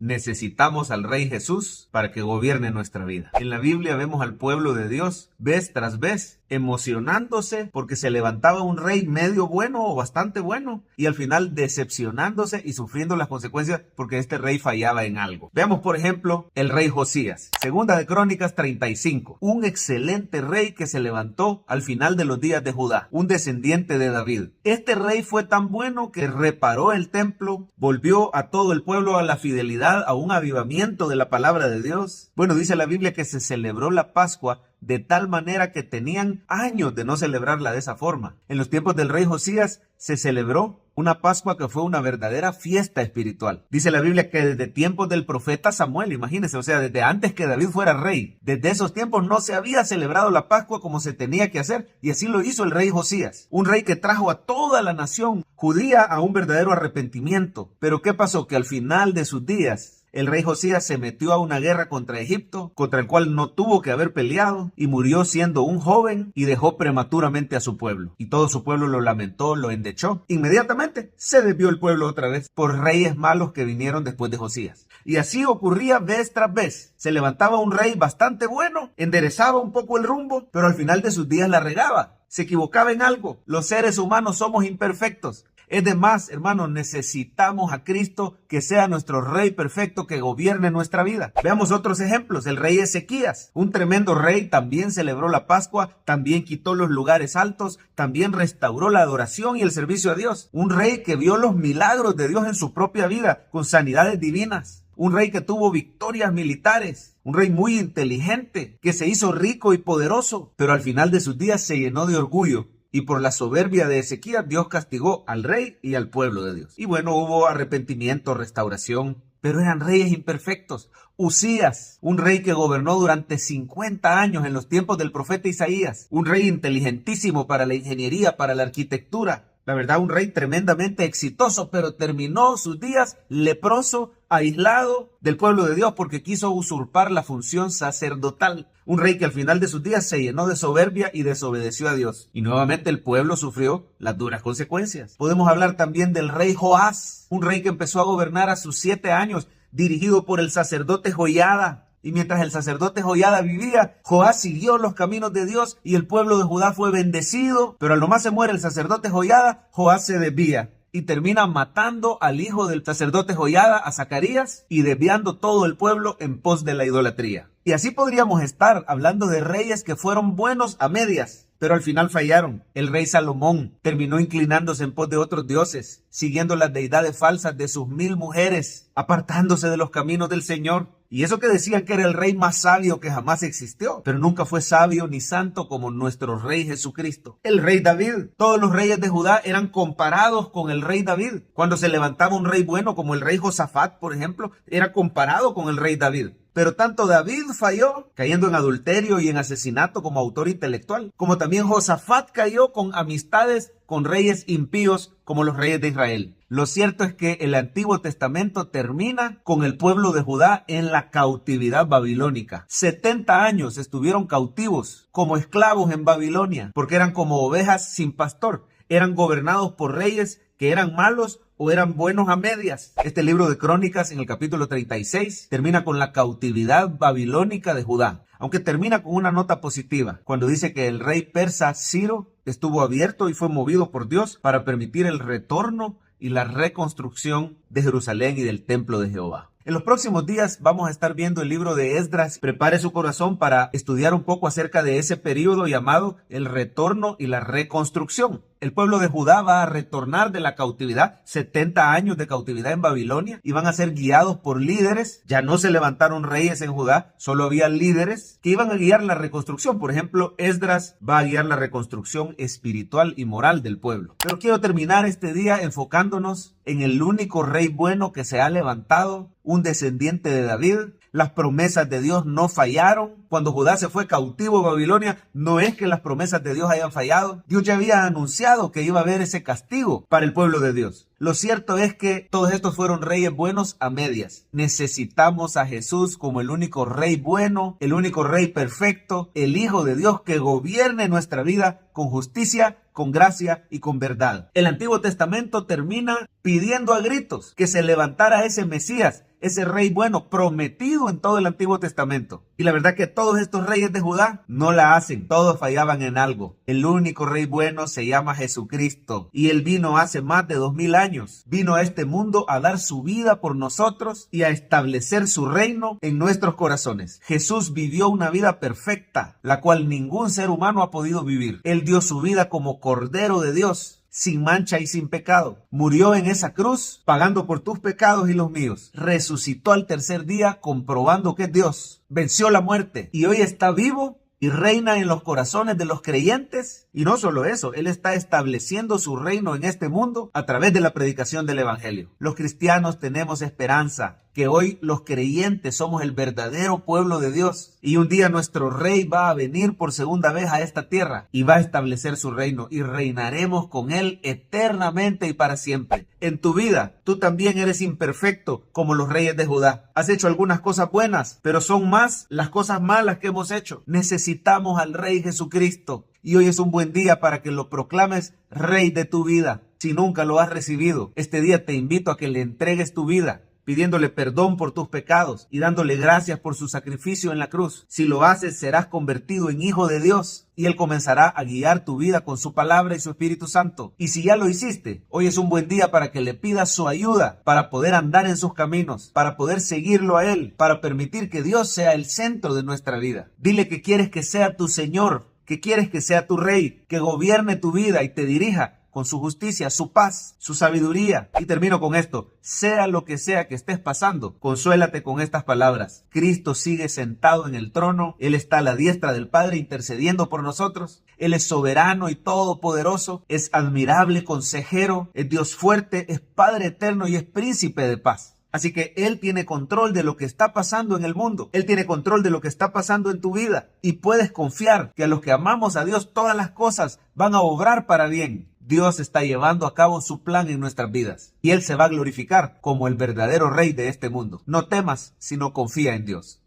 Necesitamos al Rey Jesús para que gobierne nuestra vida. En la Biblia vemos al pueblo de Dios vez tras vez emocionándose porque se levantaba un rey medio bueno o bastante bueno y al final decepcionándose y sufriendo las consecuencias porque este rey fallaba en algo. Veamos por ejemplo el rey Josías. Segunda de Crónicas 35. Un excelente rey que se levantó al final de los días de Judá, un descendiente de David. Este rey fue tan bueno que reparó el templo, volvió a todo el pueblo a la fidelidad, a un avivamiento de la palabra de Dios. Bueno, dice la Biblia que se celebró la Pascua de tal manera que tenían años de no celebrarla de esa forma. En los tiempos del rey Josías se celebró una Pascua que fue una verdadera fiesta espiritual. Dice la Biblia que desde tiempos del profeta Samuel, imagínense, o sea, desde antes que David fuera rey, desde esos tiempos no se había celebrado la Pascua como se tenía que hacer, y así lo hizo el rey Josías, un rey que trajo a toda la nación judía a un verdadero arrepentimiento. Pero ¿qué pasó? Que al final de sus días el rey Josías se metió a una guerra contra Egipto, contra el cual no tuvo que haber peleado, y murió siendo un joven y dejó prematuramente a su pueblo. Y todo su pueblo lo lamentó, lo endechó. Inmediatamente se desvió el pueblo otra vez por reyes malos que vinieron después de Josías. Y así ocurría vez tras vez. Se levantaba un rey bastante bueno, enderezaba un poco el rumbo, pero al final de sus días la regaba. Se equivocaba en algo. Los seres humanos somos imperfectos. Es de más, hermanos, necesitamos a Cristo que sea nuestro Rey perfecto que gobierne nuestra vida. Veamos otros ejemplos. El rey Ezequías, un tremendo rey, también celebró la Pascua, también quitó los lugares altos, también restauró la adoración y el servicio a Dios. Un rey que vio los milagros de Dios en su propia vida, con sanidades divinas. Un rey que tuvo victorias militares. Un rey muy inteligente, que se hizo rico y poderoso, pero al final de sus días se llenó de orgullo. Y por la soberbia de Ezequías, Dios castigó al rey y al pueblo de Dios. Y bueno, hubo arrepentimiento, restauración, pero eran reyes imperfectos. Usías, un rey que gobernó durante 50 años en los tiempos del profeta Isaías. Un rey inteligentísimo para la ingeniería, para la arquitectura. La verdad, un rey tremendamente exitoso, pero terminó sus días leproso, aislado del pueblo de Dios porque quiso usurpar la función sacerdotal. Un rey que al final de sus días se llenó de soberbia y desobedeció a Dios. Y nuevamente el pueblo sufrió las duras consecuencias. Podemos hablar también del rey Joás, un rey que empezó a gobernar a sus 7 años, dirigido por el sacerdote Joiada. Y mientras el sacerdote Joiada vivía, Joás siguió los caminos de Dios y el pueblo de Judá fue bendecido. Pero al nomás se muere el sacerdote Joiada, Joás se desvía y termina matando al hijo del sacerdote Joiada, a Zacarías, y desviando todo el pueblo en pos de la idolatría. Y así podríamos estar hablando de reyes que fueron buenos a medias, pero al final fallaron. El rey Salomón terminó inclinándose en pos de otros dioses, siguiendo las deidades falsas de sus 1000 mujeres, apartándose de los caminos del Señor. Y eso que decían que era el rey más sabio que jamás existió, pero nunca fue sabio ni santo como nuestro rey Jesucristo. El rey David, todos los reyes de Judá eran comparados con el rey David. Cuando se levantaba un rey bueno como el rey Josafat, por ejemplo, era comparado con el rey David. Pero tanto David falló, cayendo en adulterio y en asesinato como autor intelectual, como también Josafat cayó con amistades con reyes impíos como los reyes de Israel. Lo cierto es que el Antiguo Testamento termina con el pueblo de Judá en la cautividad babilónica. 70 años estuvieron cautivos como esclavos en Babilonia, porque eran como ovejas sin pastor. Eran gobernados por reyes que eran malos o eran buenos a medias. Este libro de Crónicas, en el capítulo 36, termina con la cautividad babilónica de Judá, aunque termina con una nota positiva, cuando dice que el rey persa Ciro estuvo abierto y fue movido por Dios para permitir el retorno y la reconstrucción de Jerusalén y del templo de Jehová. En los próximos días vamos a estar viendo el libro de Esdras. Prepare su corazón para estudiar un poco acerca de ese periodo llamado el retorno y la reconstrucción. El pueblo de Judá va a retornar de la cautividad, 70 años de cautividad en Babilonia, y van a ser guiados por líderes. Ya no se levantaron reyes en Judá, solo había líderes que iban a guiar la reconstrucción. Por ejemplo, Esdras va a guiar la reconstrucción espiritual y moral del pueblo. Pero quiero terminar este día enfocándonos en el único rey bueno que se ha levantado, un descendiente de David. Las promesas de Dios no fallaron. Cuando Judá se fue cautivo a Babilonia, no es que las promesas de Dios hayan fallado. Dios ya había anunciado que iba a haber ese castigo para el pueblo de Dios. Lo cierto es que todos estos fueron reyes buenos a medias. Necesitamos a Jesús como el único rey bueno, el único rey perfecto, el Hijo de Dios que gobierne nuestra vida con justicia, con gracia y con verdad. El Antiguo Testamento termina pidiendo a gritos que se levantara ese Mesías, ese rey bueno prometido en todo el Antiguo Testamento. Y la verdad que todos estos reyes de Judá no la hacen, todos fallaban en algo. El único rey bueno se llama Jesucristo y él vino hace más de 2000 años. Vino a este mundo a dar su vida por nosotros y a establecer su reino en nuestros corazones. Jesús vivió una vida perfecta, la cual ningún ser humano ha podido vivir. Él dio su vida como Cordero de Dios, sin mancha y sin pecado. Murió en esa cruz, pagando por tus pecados y los míos. Resucitó al tercer día, comprobando que es Dios. Venció la muerte y hoy está vivo y reina en los corazones de los creyentes. Y no solo eso, Él está estableciendo su reino en este mundo a través de la predicación del Evangelio. Los cristianos tenemos esperanza, que hoy los creyentes somos el verdadero pueblo de Dios. Y un día nuestro Rey va a venir por segunda vez a esta tierra y va a establecer su reino y reinaremos con Él eternamente y para siempre. En tu vida, tú también eres imperfecto como los reyes de Judá. Has hecho algunas cosas buenas, pero son más las cosas malas que hemos hecho. Necesitamos al Rey Jesucristo. Y hoy es un buen día para que lo proclames Rey de tu vida. Si nunca lo has recibido, este día te invito a que le entregues tu vida, pidiéndole perdón por tus pecados y dándole gracias por su sacrificio en la cruz. Si lo haces, serás convertido en hijo de Dios y Él comenzará a guiar tu vida con su palabra y su Espíritu Santo. Y si ya lo hiciste, hoy es un buen día para que le pidas su ayuda, para poder andar en sus caminos, para poder seguirlo a Él, para permitir que Dios sea el centro de nuestra vida. Dile que quieres que sea tu Señor, que quieres que sea tu Rey, que gobierne tu vida y te dirija con su justicia, su paz, su sabiduría. Y termino con esto: sea lo que sea que estés pasando, consuélate con estas palabras. Cristo sigue sentado en el trono, Él está a la diestra del Padre intercediendo por nosotros. Él es soberano y todopoderoso, es admirable consejero, es Dios fuerte, es Padre eterno y es príncipe de paz. Así que Él tiene control de lo que está pasando en el mundo. Él tiene control de lo que está pasando en tu vida. Y puedes confiar que a los que amamos a Dios todas las cosas van a obrar para bien. Dios está llevando a cabo su plan en nuestras vidas. Y Él se va a glorificar como el verdadero Rey de este mundo. No temas, sino confía en Dios.